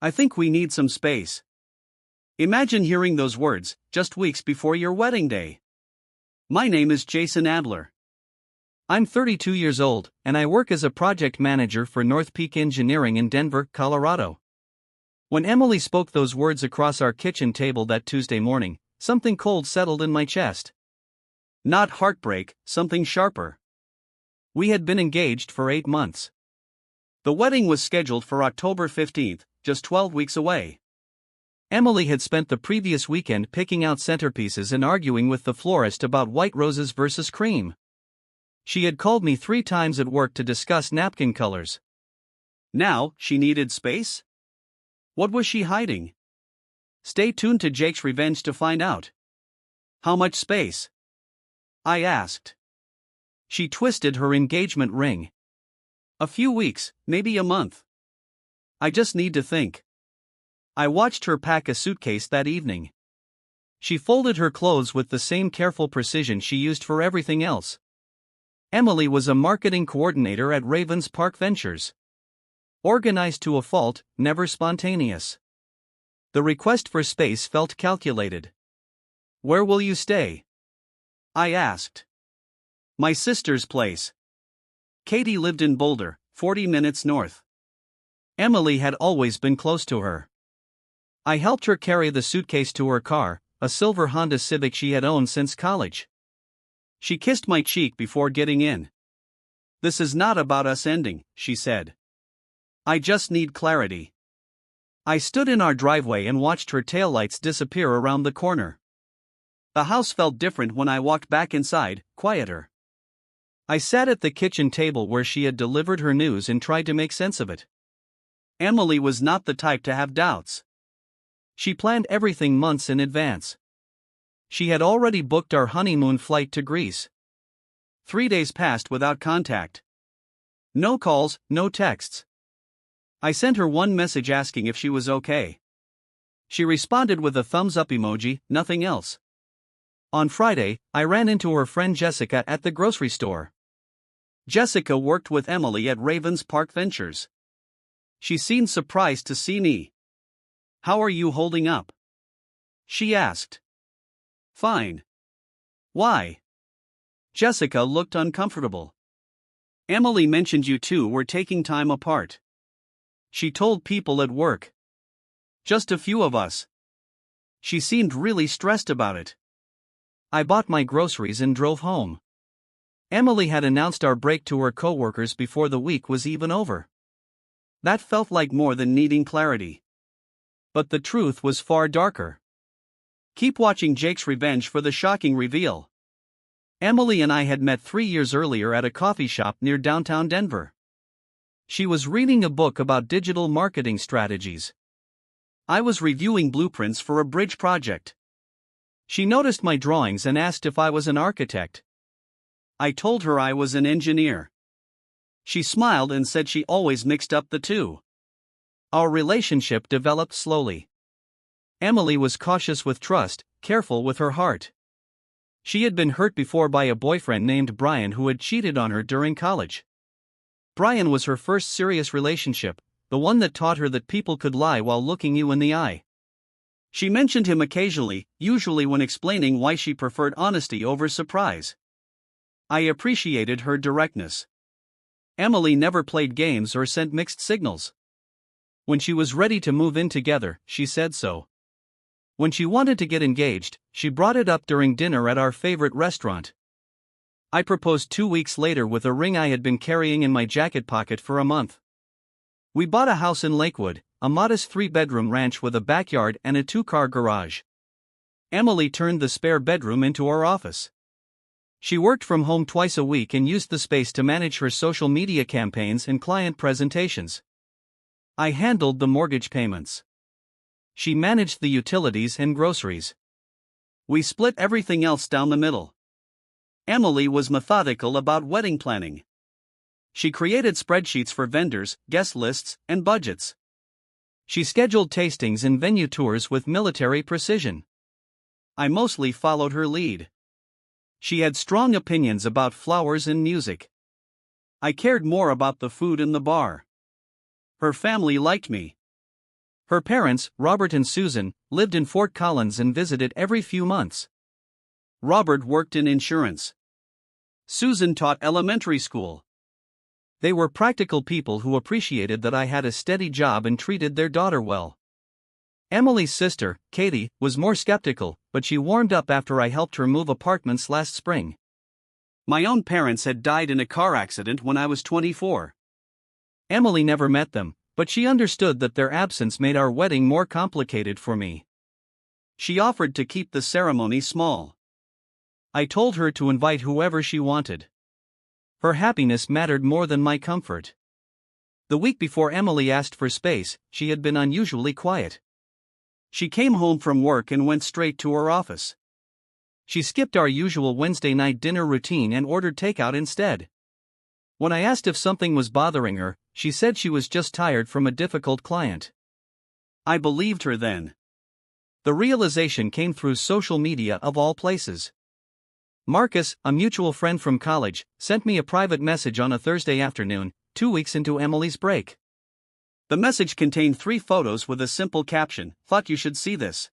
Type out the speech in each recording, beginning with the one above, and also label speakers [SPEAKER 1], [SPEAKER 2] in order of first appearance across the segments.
[SPEAKER 1] I think we need some space. Imagine hearing those words, just weeks before your wedding day. My name is Jason Adler. I'm 32 years old, and I work as a project manager for North Peak Engineering in Denver, Colorado. When Emily spoke those words across our kitchen table that Tuesday morning, something cold settled in my chest. Not heartbreak, something sharper. We had been engaged for 8 months. The wedding was scheduled for October 15th, just 12 weeks away. Emily had spent the previous weekend picking out centerpieces and arguing with the florist about white roses versus cream. She had called me 3 times at work to discuss napkin colors. Now, she needed space? What was she hiding? Stay tuned to Jake's Revenge to find out. How much space? I asked. She twisted her engagement ring. A few weeks, maybe a month. I just need to think. I watched her pack a suitcase that evening. She folded her clothes with the same careful precision she used for everything else. Emily was a marketing coordinator at Ravens Park Ventures. Organized to a fault, never spontaneous. The request for space felt calculated. Where will you stay? I asked. My sister's place. Katie lived in Boulder, 40 minutes north. Emily had always been close to her. I helped her carry the suitcase to her car, a silver Honda Civic she had owned since college. She kissed my cheek before getting in. This is not about us ending, she said. I just need clarity. I stood in our driveway and watched her taillights disappear around the corner. The house felt different when I walked back inside, quieter. I sat at the kitchen table where she had delivered her news and tried to make sense of it. Emily was not the type to have doubts. She planned everything months in advance. She had already booked our honeymoon flight to Greece. 3 days passed without contact. No calls, no texts. I sent her one message asking if she was okay. She responded with a thumbs up emoji, nothing else. On Friday, I ran into her friend Jessica at the grocery store. Jessica worked with Emily at Ravens Park Ventures. She seemed surprised to see me. How are you holding up? She asked. Fine. Why? Jessica looked uncomfortable. Emily mentioned you two were taking time apart. She told people at work. Just a few of us. She seemed really stressed about it. I bought my groceries and drove home. Emily had announced our break to her coworkers before the week was even over. That felt like more than needing clarity. But the truth was far darker. Keep watching Jake's Revenge for the shocking reveal. Emily and I had met 3 years earlier at a coffee shop near downtown Denver. She was reading a book about digital marketing strategies. I was reviewing blueprints for a bridge project. She noticed my drawings and asked if I was an architect. I told her I was an engineer. She smiled and said she always mixed up the two. Our relationship developed slowly. Emily was cautious with trust, careful with her heart. She had been hurt before by a boyfriend named Brian who had cheated on her during college. Brian was her first serious relationship, the one that taught her that people could lie while looking you in the eye. She mentioned him occasionally, usually when explaining why she preferred honesty over surprise. I appreciated her directness. Emily never played games or sent mixed signals. When she was ready to move in together, she said so. When she wanted to get engaged, she brought it up during dinner at our favorite restaurant. I proposed 2 weeks later with a ring I had been carrying in my jacket pocket for a month. We bought a house in Lakewood, a modest 3-bedroom ranch with a backyard and a 2-car garage. Emily turned the spare bedroom into our office. She worked from home twice a week and used the space to manage her social media campaigns and client presentations. I handled the mortgage payments. She managed the utilities and groceries. We split everything else down the middle. Emily was methodical about wedding planning. She created spreadsheets for vendors, guest lists, and budgets. She scheduled tastings and venue tours with military precision. I mostly followed her lead. She had strong opinions about flowers and music. I cared more about the food in the bar. Her family liked me. Her parents, Robert and Susan, lived in Fort Collins and visited every few months. Robert worked in insurance. Susan taught elementary school. They were practical people who appreciated that I had a steady job and treated their daughter well. Emily's sister, Katie, was more skeptical, but she warmed up after I helped her move apartments last spring. My own parents had died in a car accident when I was 24. Emily never met them, but she understood that their absence made our wedding more complicated for me. She offered to keep the ceremony small. I told her to invite whoever she wanted. Her happiness mattered more than my comfort. The week before Emily asked for space, she had been unusually quiet. She came home from work and went straight to her office. She skipped our usual Wednesday night dinner routine and ordered takeout instead. When I asked if something was bothering her, she said she was just tired from a difficult client. I believed her then. The realization came through social media of all places. Marcus, a mutual friend from college, sent me a private message on a Thursday afternoon, 2 weeks into Emily's break. The message contained 3 photos with a simple caption, "Thought you should see this."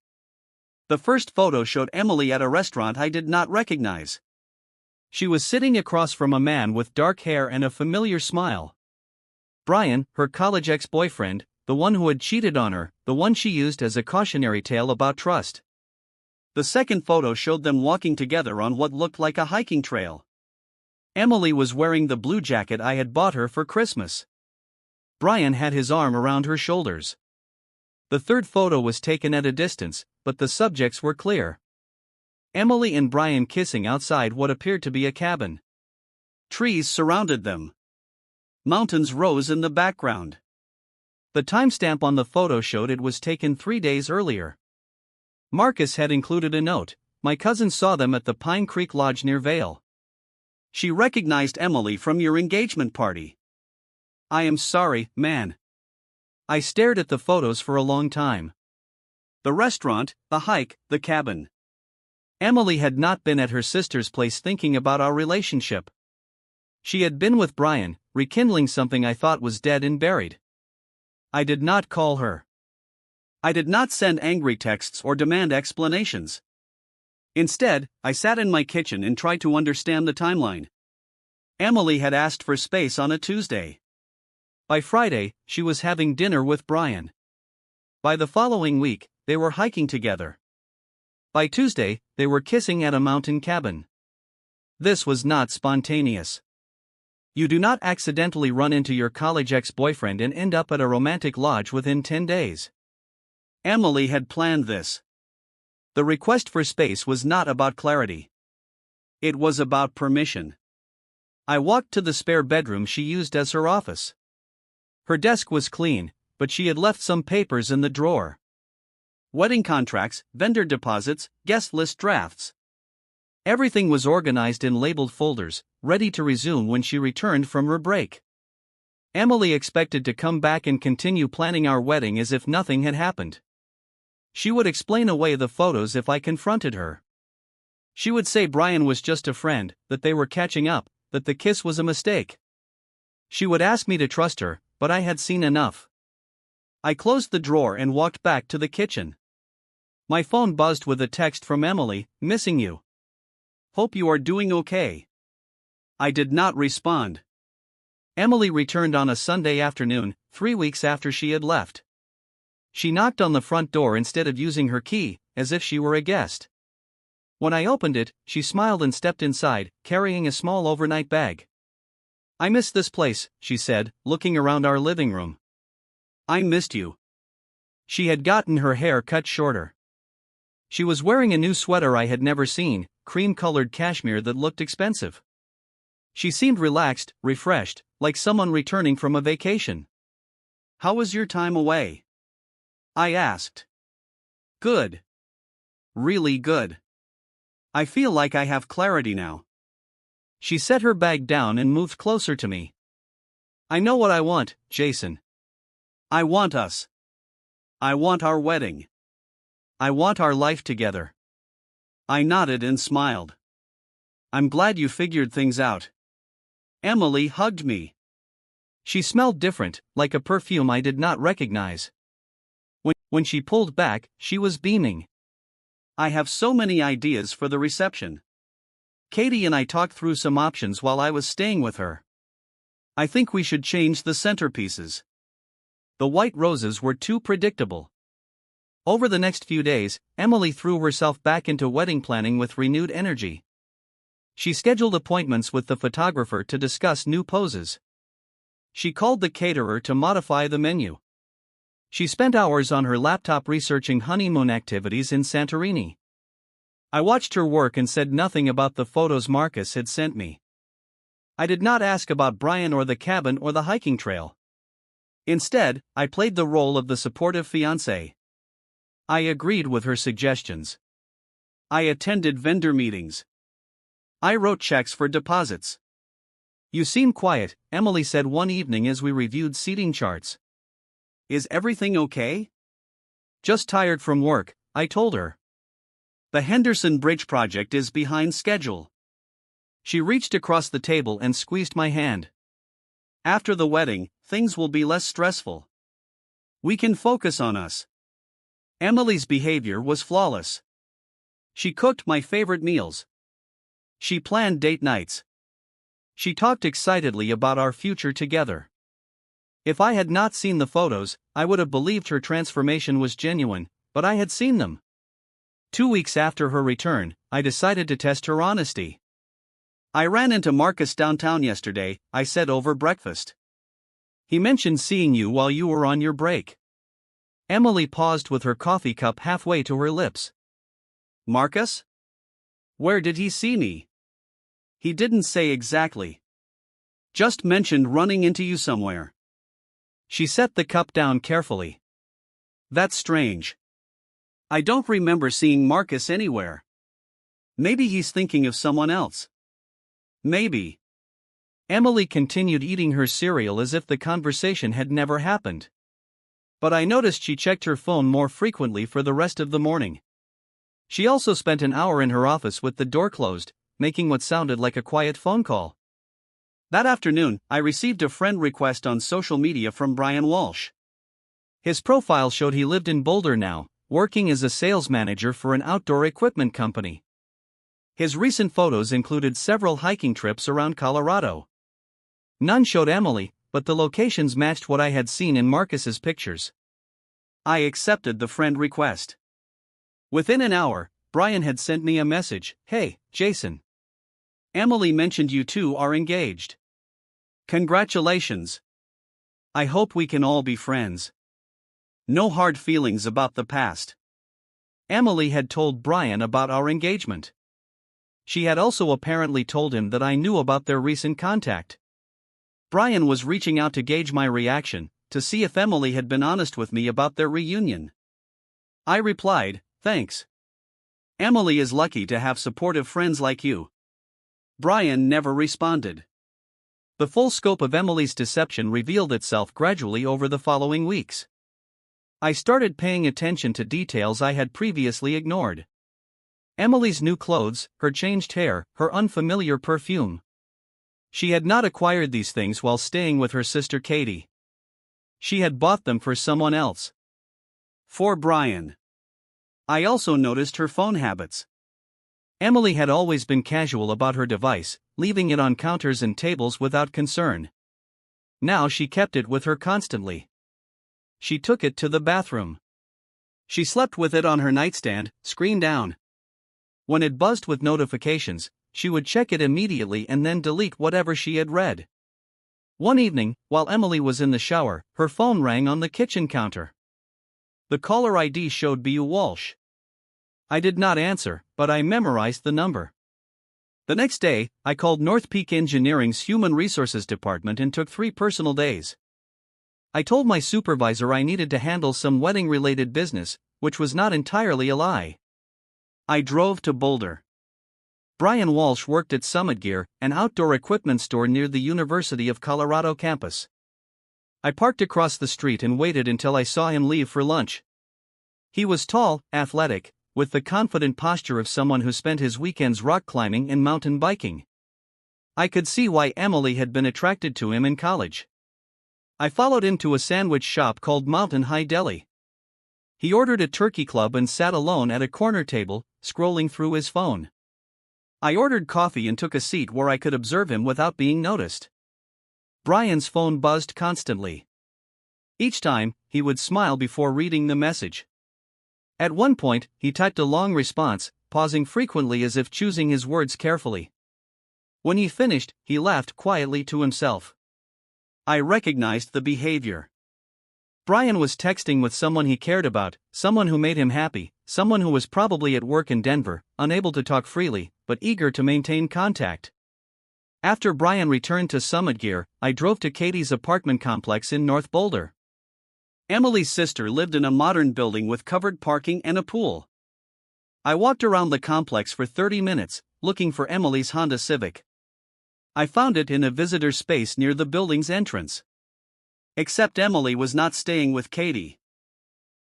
[SPEAKER 1] The first photo showed Emily at a restaurant I did not recognize. She was sitting across from a man with dark hair and a familiar smile. Brian, her college ex-boyfriend, the one who had cheated on her, the one she used as a cautionary tale about trust. The second photo showed them walking together on what looked like a hiking trail. Emily was wearing the blue jacket I had bought her for Christmas. Brian had his arm around her shoulders. The third photo was taken at a distance, but the subjects were clear. Emily and Brian kissing outside what appeared to be a cabin. Trees surrounded them. Mountains rose in the background. The timestamp on the photo showed it was taken 3 days earlier. Marcus had included a note, "My cousin saw them at the Pine Creek Lodge near Vail. She recognized Emily from your engagement party." I am sorry, man. I stared at the photos for a long time. The restaurant, the hike, the cabin. Emily had not been at her sister's place thinking about our relationship. She had been with Brian, rekindling something I thought was dead and buried. I did not call her. I did not send angry texts or demand explanations. Instead, I sat in my kitchen and tried to understand the timeline. Emily had asked for space on a Tuesday. By Friday, she was having dinner with Brian. By the following week, they were hiking together. By Tuesday, they were kissing at a mountain cabin. This was not spontaneous. You do not accidentally run into your college ex-boyfriend and end up at a romantic lodge within 10 days. Emily had planned this. The request for space was not about clarity. It was about permission. I walked to the spare bedroom she used as her office. Her desk was clean, but she had left some papers in the drawer. Wedding contracts, vendor deposits, guest list drafts. Everything was organized in labeled folders, ready to resume when she returned from her break. Emily expected to come back and continue planning our wedding as if nothing had happened. She would explain away the photos if I confronted her. She would say Brian was just a friend, that they were catching up, that the kiss was a mistake. She would ask me to trust her, but I had seen enough. I closed the drawer and walked back to the kitchen. My phone buzzed with a text from Emily, "Missing you. Hope you are doing okay." I did not respond. Emily returned on a Sunday afternoon, 3 weeks after she had left. She knocked on the front door instead of using her key, as if she were a guest. When I opened it, she smiled and stepped inside, carrying a small overnight bag. "I miss this place," she said, looking around our living room. "I missed you." She had gotten her hair cut shorter. She was wearing a new sweater I had never seen, cream-colored cashmere that looked expensive. She seemed relaxed, refreshed, like someone returning from a vacation. "How was your time away?" I asked. "Good. Really good. I feel like I have clarity now." She set her bag down and moved closer to me. "I know what I want, Jason. I want us. I want our wedding. I want our life together." I nodded and smiled. "I'm glad you figured things out." Emily hugged me. She smelled different, like a perfume I did not recognize. When she pulled back, she was beaming. I have so many ideas for the reception. Katie and I talked through some options while I was staying with her. I think we should change the centerpieces. The white roses were too predictable. Over the next few days, Emily threw herself back into wedding planning with renewed energy. She scheduled appointments with the photographer to discuss new poses. She called the caterer to modify the menu. She spent hours on her laptop researching honeymoon activities in Santorini. I watched her work and said nothing about the photos Marcus had sent me. I did not ask about Brian or the cabin or the hiking trail. Instead, I played the role of the supportive fiancé. I agreed with her suggestions. I attended vendor meetings. I wrote checks for deposits. You seem quiet, Emily said one evening as we reviewed seating charts. Is everything okay? Just tired from work, I told her. The Henderson Bridge project is behind schedule. She reached across the table and squeezed my hand. After the wedding, things will be less stressful. We can focus on us. Emily's behavior was flawless. She cooked my favorite meals. She planned date nights. She talked excitedly about our future together. If I had not seen the photos, I would have believed her transformation was genuine, but I had seen them. 2 weeks after her return, I decided to test her honesty. I ran into Marcus downtown yesterday, I said over breakfast. He mentioned seeing you while you were on your break. Emily paused with her coffee cup halfway to her lips. Marcus? Where did he see me? He didn't say exactly. Just mentioned running into you somewhere. She set the cup down carefully. That's strange. I don't remember seeing Marcus anywhere. Maybe he's thinking of someone else. Maybe. Emily continued eating her cereal as if the conversation had never happened. But I noticed she checked her phone more frequently for the rest of the morning. She also spent an hour in her office with the door closed, making what sounded like a quiet phone call. That afternoon, I received a friend request on social media from Brian Walsh. His profile showed he lived in Boulder now, working as a sales manager for an outdoor equipment company. His recent photos included several hiking trips around Colorado. None showed Emily, but the locations matched what I had seen in Marcus's pictures. I accepted the friend request. Within an hour, Brian had sent me a message. Hey, Jason. Emily mentioned you two are engaged. Congratulations. I hope we can all be friends. No hard feelings about the past. Emily had told Brian about our engagement. She had also apparently told him that I knew about their recent contact. Brian was reaching out to gauge my reaction, to see if Emily had been honest with me about their reunion. I replied, thanks. Emily is lucky to have supportive friends like you. Brian never responded. The full scope of Emily's deception revealed itself gradually over the following weeks. I started paying attention to details I had previously ignored. Emily's new clothes, her changed hair, her unfamiliar perfume. She had not acquired these things while staying with her sister Katie. She had bought them for someone else. For Brian. I also noticed her phone habits. Emily had always been casual about her device, leaving it on counters and tables without concern. Now she kept it with her constantly. She took it to the bathroom. She slept with it on her nightstand, screen down. When it buzzed with notifications, she would check it immediately and then delete whatever she had read. One evening, while Emily was in the shower, her phone rang on the kitchen counter. The caller ID showed B.U. Walsh. I did not answer, but I memorized the number. The next day, I called North Peak Engineering's Human Resources Department and took 3 personal days. I told my supervisor I needed to handle some wedding-related business, which was not entirely a lie. I drove to Boulder. Brian Walsh worked at Summit Gear, an outdoor equipment store near the University of Colorado campus. I parked across the street and waited until I saw him leave for lunch. He was tall, athletic, with the confident posture of someone who spent his weekends rock climbing and mountain biking. I could see why Emily had been attracted to him in college. I followed him to a sandwich shop called Mountain High Deli. He ordered a turkey club and sat alone at a corner table, scrolling through his phone. I ordered coffee and took a seat where I could observe him without being noticed. Brian's phone buzzed constantly. Each time, he would smile before reading the message. At one point, he typed a long response, pausing frequently as if choosing his words carefully. When he finished, he laughed quietly to himself. I recognized the behavior. Brian was texting with someone he cared about, someone who made him happy, someone who was probably at work in Denver, unable to talk freely, but eager to maintain contact. After Brian returned to Summit Gear, I drove to Katie's apartment complex in North Boulder. Emily's sister lived in a modern building with covered parking and a pool. I walked around the complex for 30 minutes, looking for Emily's Honda Civic. I found it in a visitor space near the building's entrance. Except Emily was not staying with Katie.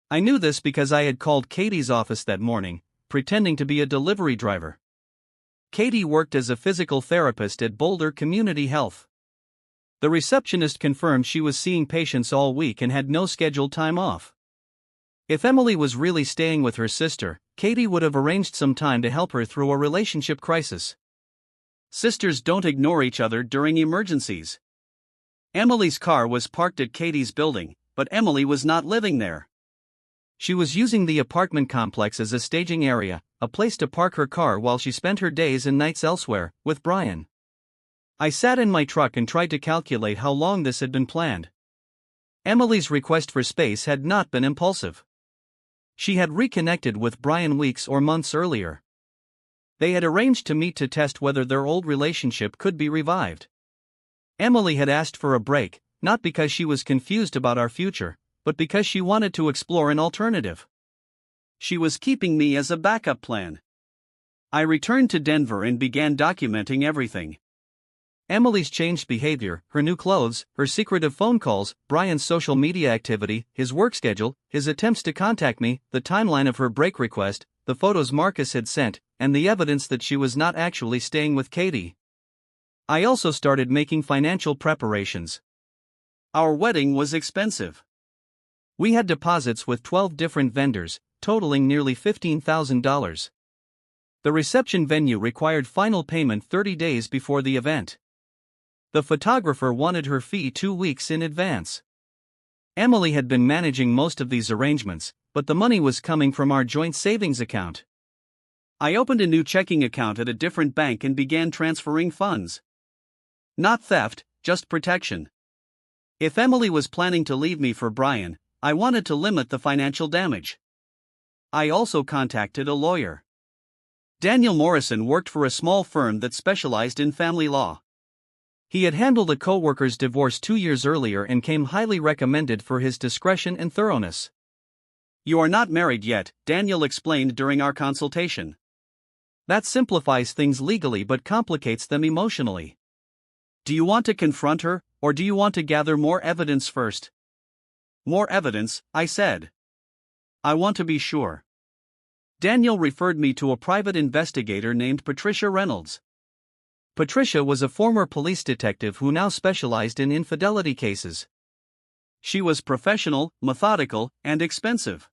[SPEAKER 1] I knew this because I had called Katie's office that morning, pretending to be a delivery driver. Katie worked as a physical therapist at Boulder Community Health. The receptionist confirmed she was seeing patients all week and had no scheduled time off. If Emily was really staying with her sister, Katie would have arranged some time to help her through a relationship crisis. Sisters don't ignore each other during emergencies. Emily's car was parked at Katie's building, but Emily was not living there. She was using the apartment complex as a staging area, a place to park her car while she spent her days and nights elsewhere, with Brian. I sat in my truck and tried to calculate how long this had been planned. Emily's request for space had not been impulsive. She had reconnected with Brian weeks or months earlier. They had arranged to meet to test whether their old relationship could be revived. Emily had asked for a break, not because she was confused about our future, but because she wanted to explore an alternative. She was keeping me as a backup plan. I returned to Denver and began documenting everything. Emily's changed behavior, her new clothes, her secretive phone calls, Brian's social media activity, his work schedule, his attempts to contact me, the timeline of her break request, the photos Marcus had sent, and the evidence that she was not actually staying with Katie. I also started making financial preparations. Our wedding was expensive. We had deposits with 12 different vendors, totaling nearly $15,000. The reception venue required final payment 30 days before the event. The photographer wanted her fee 2 weeks in advance. Emily had been managing most of these arrangements, but the money was coming from our joint savings account. I opened a new checking account at a different bank and began transferring funds. Not theft, just protection. If Emily was planning to leave me for Brian, I wanted to limit the financial damage. I also contacted a lawyer. Daniel Morrison worked for a small firm that specialized in family law. He had handled a co-worker's divorce 2 years earlier and came highly recommended for his discretion and thoroughness. "You are not married yet," Daniel explained during our consultation. That simplifies things legally but complicates them emotionally. "Do you want to confront her, or do you want to gather more evidence first?" "More evidence," I said. "I want to be sure." Daniel referred me to a private investigator named Patricia Reynolds. Patricia was a former police detective who now specialized in infidelity cases. She was professional, methodical, and expensive.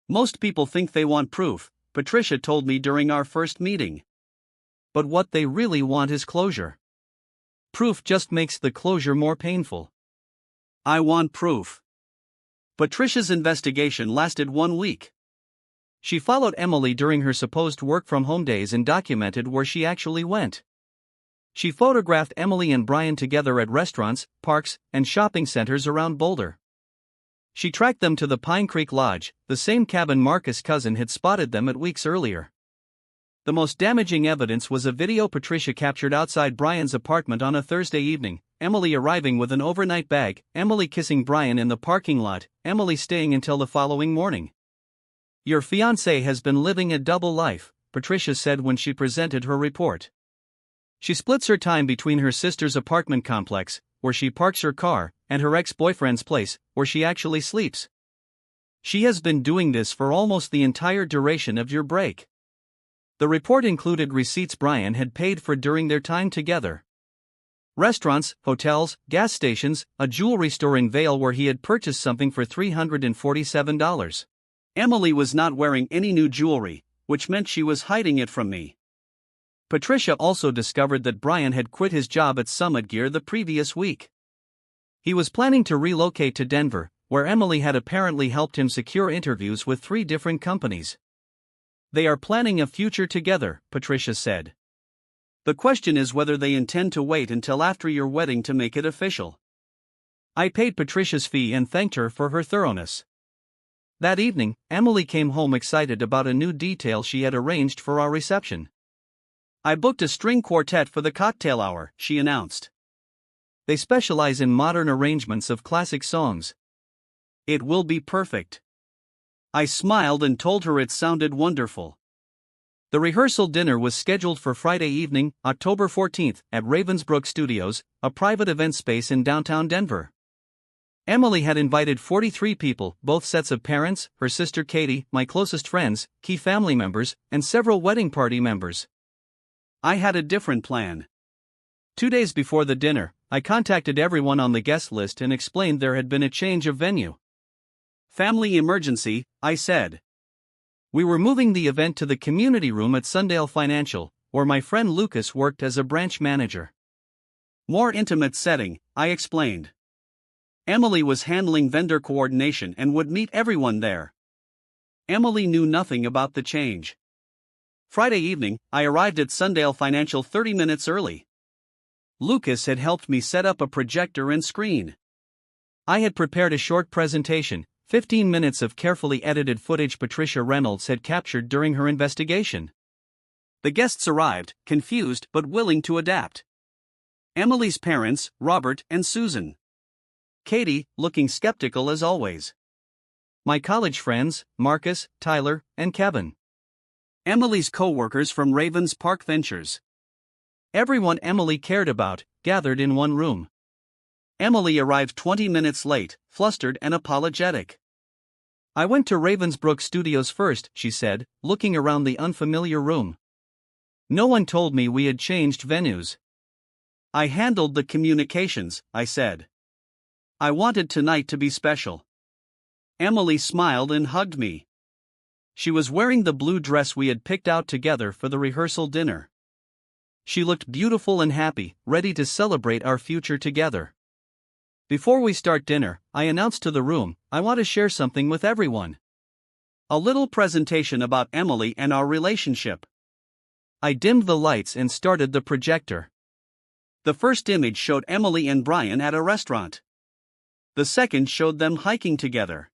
[SPEAKER 1] "Most people think they want proof," Patricia told me during our first meeting. "But what they really want is closure. Proof just makes the closure more painful." "I want proof." Patricia's investigation lasted 1 week. She followed Emily during her supposed work-from-home days and documented where she actually went. She photographed Emily and Brian together at restaurants, parks, and shopping centers around Boulder. She tracked them to the Pine Creek Lodge, the same cabin Marcus' cousin had spotted them at weeks earlier. The most damaging evidence was a video Patricia captured outside Brian's apartment on a Thursday evening, Emily arriving with an overnight bag, Emily kissing Brian in the parking lot, Emily staying until the following morning. "Your fiancée has been living a double life," Patricia said when she presented her report. She splits her time between her sister's apartment complex, where she parks her car, and her ex-boyfriend's place, where she actually sleeps. "She has been doing this for almost the entire duration of your break." The report included receipts Brian had paid for during their time together. Restaurants, hotels, gas stations, a jewelry store in Vail where he had purchased something for $347. Emily was not wearing any new jewelry, which meant she was hiding it from me. Patricia also discovered that Brian had quit his job at Summit Gear the previous week. He was planning to relocate to Denver, where Emily had apparently helped him secure interviews with 3 different companies. They are planning a future together, Patricia said. The question is whether they intend to wait until after your wedding to make it official. I paid Patricia's fee and thanked her for her thoroughness. That evening, Emily came home excited about a new detail she had arranged for our reception. I booked a string quartet for the cocktail hour, she announced. They specialize in modern arrangements of classic songs. It will be perfect. I smiled and told her it sounded wonderful. The rehearsal dinner was scheduled for Friday evening, October 14th, at Ravensbrook Studios, a private event space in downtown Denver. Emily had invited 43 people, both sets of parents, her sister Katie, my closest friends, key family members, and several wedding party members. I had a different plan. 2 days before the dinner, I contacted everyone on the guest list and explained there had been a change of venue. Family emergency, I said. We were moving the event to the community room at Sundale Financial, where my friend Lucas worked as a branch manager. More intimate setting, I explained. Emily was handling vendor coordination and would meet everyone there. Emily knew nothing about the change. Friday evening, I arrived at Sundale Financial 30 minutes early. Lucas had helped me set up a projector and screen. I had prepared a short presentation, 15 minutes of carefully edited footage Patricia Reynolds had captured during her investigation. The guests arrived, confused but willing to adapt. Emily's parents, Robert and Susan. Katie, looking skeptical as always. My college friends, Marcus, Tyler, and Kevin. Emily's co-workers from Ravens Park Ventures. Everyone Emily cared about, gathered in one room. Emily arrived 20 minutes late, flustered and apologetic. I went to Ravensbrook Studios first, she said, looking around the unfamiliar room. No one told me we had changed venues. I handled the communications, I said. I wanted tonight to be special. Emily smiled and hugged me. She was wearing the blue dress we had picked out together for the rehearsal dinner. She looked beautiful and happy, ready to celebrate our future together. Before we start dinner, I announced to the room, I want to share something with everyone. A little presentation about Emily and our relationship. I dimmed the lights and started the projector. The first image showed Emily and Brian at a restaurant. The second showed them hiking together.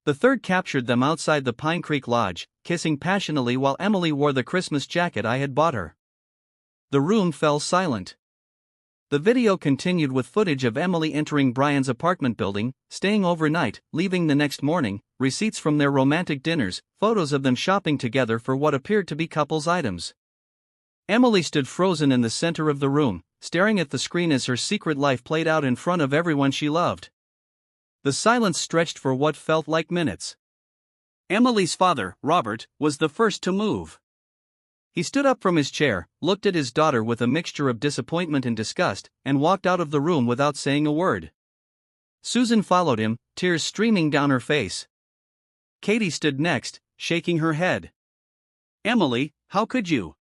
[SPEAKER 1] The third captured them outside the Pine Creek Lodge, kissing passionately while Emily wore the Christmas jacket I had bought her. The room fell silent. The video continued with footage of Emily entering Brian's apartment building, staying overnight, leaving the next morning, receipts from their romantic dinners, photos of them shopping together for what appeared to be couples' items. Emily stood frozen in the center of the room, staring at the screen as her secret life played out in front of everyone she loved. The silence stretched for what felt like minutes. Emily's father, Robert, was the first to move. He stood up from his chair, looked at his daughter with a mixture of disappointment and disgust, and walked out of the room without saying a word. Susan followed him, tears streaming down her face. Katie stood next, shaking her head. Emily, how could you?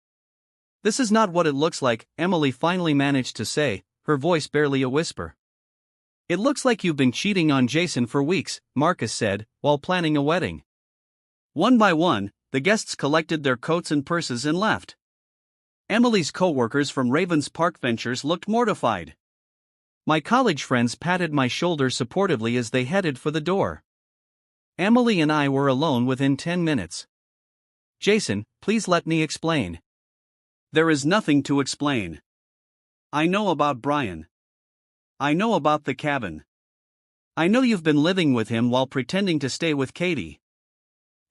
[SPEAKER 1] This is not what it looks like, Emily finally managed to say, her voice barely a whisper. It looks like you've been cheating on Jason for weeks, Marcus said, while planning a wedding. One by one, the guests collected their coats and purses and left. Emily's co-workers from Ravens Park Ventures looked mortified. My college friends patted my shoulder supportively as they headed for the door. Emily and I were alone within 10 minutes. Jason, please let me explain. There is nothing to explain. I know about Brian. I know about the cabin. I know you've been living with him while pretending to stay with Katie.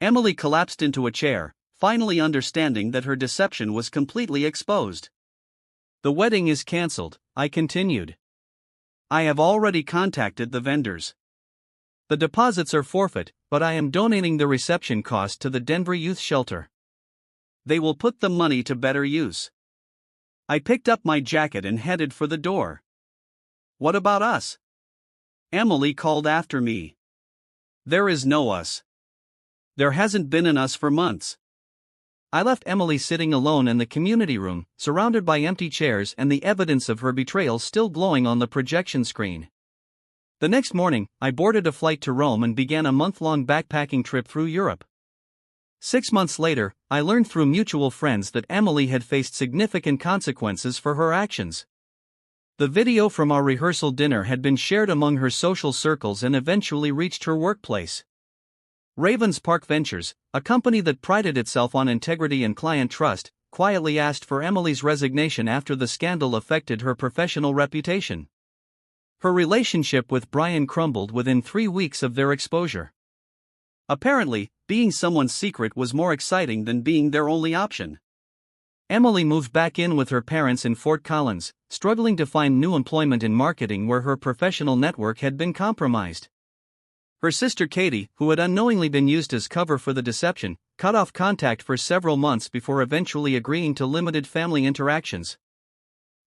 [SPEAKER 1] Emily collapsed into a chair, finally understanding that her deception was completely exposed. The wedding is cancelled, I continued. I have already contacted the vendors. The deposits are forfeit, but I am donating the reception cost to the Denver Youth Shelter. They will put the money to better use. I picked up my jacket and headed for the door. What about us? Emily called after me. There is no us. There hasn't been an us for months. I left Emily sitting alone in the community room, surrounded by empty chairs and the evidence of her betrayal still glowing on the projection screen. The next morning, I boarded a flight to Rome and began a month-long backpacking trip through Europe. 6 months later, I learned through mutual friends that Emily had faced significant consequences for her actions. The video from our rehearsal dinner had been shared among her social circles and eventually reached her workplace. Ravens Park Ventures, a company that prided itself on integrity and client trust, quietly asked for Emily's resignation after the scandal affected her professional reputation. Her relationship with Brian crumbled within 3 weeks of their exposure. Apparently, being someone's secret was more exciting than being their only option. Emily moved back in with her parents in Fort Collins, struggling to find new employment in marketing where her professional network had been compromised. Her sister Katie, who had unknowingly been used as cover for the deception, cut off contact for several months before eventually agreeing to limited family interactions.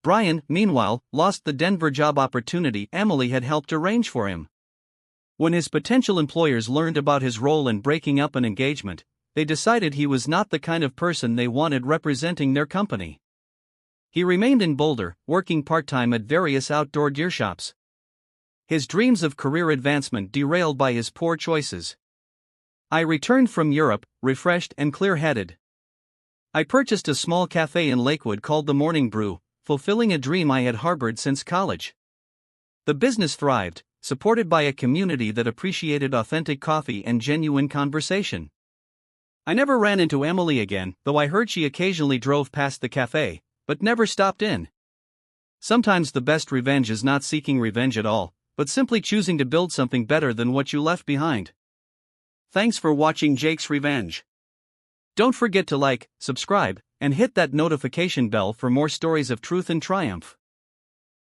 [SPEAKER 1] Brian, meanwhile, lost the Denver job opportunity Emily had helped arrange for him. When his potential employers learned about his role in breaking up an engagement, they decided he was not the kind of person they wanted representing their company. He remained in Boulder, working part-time at various outdoor gear shops. His dreams of career advancement derailed by his poor choices. I returned from Europe, refreshed and clear-headed. I purchased a small cafe in Lakewood called the Morning Brew, fulfilling a dream I had harbored since college. The business thrived, supported by a community that appreciated authentic coffee and genuine conversation. I never ran into Emily again, though I heard she occasionally drove past the cafe, but never stopped in. Sometimes the best revenge is not seeking revenge at all, but simply choosing to build something better than what you left behind. Thanks for watching Jake's Revenge. Don't forget to like, subscribe, and hit that notification bell for more stories of truth and triumph.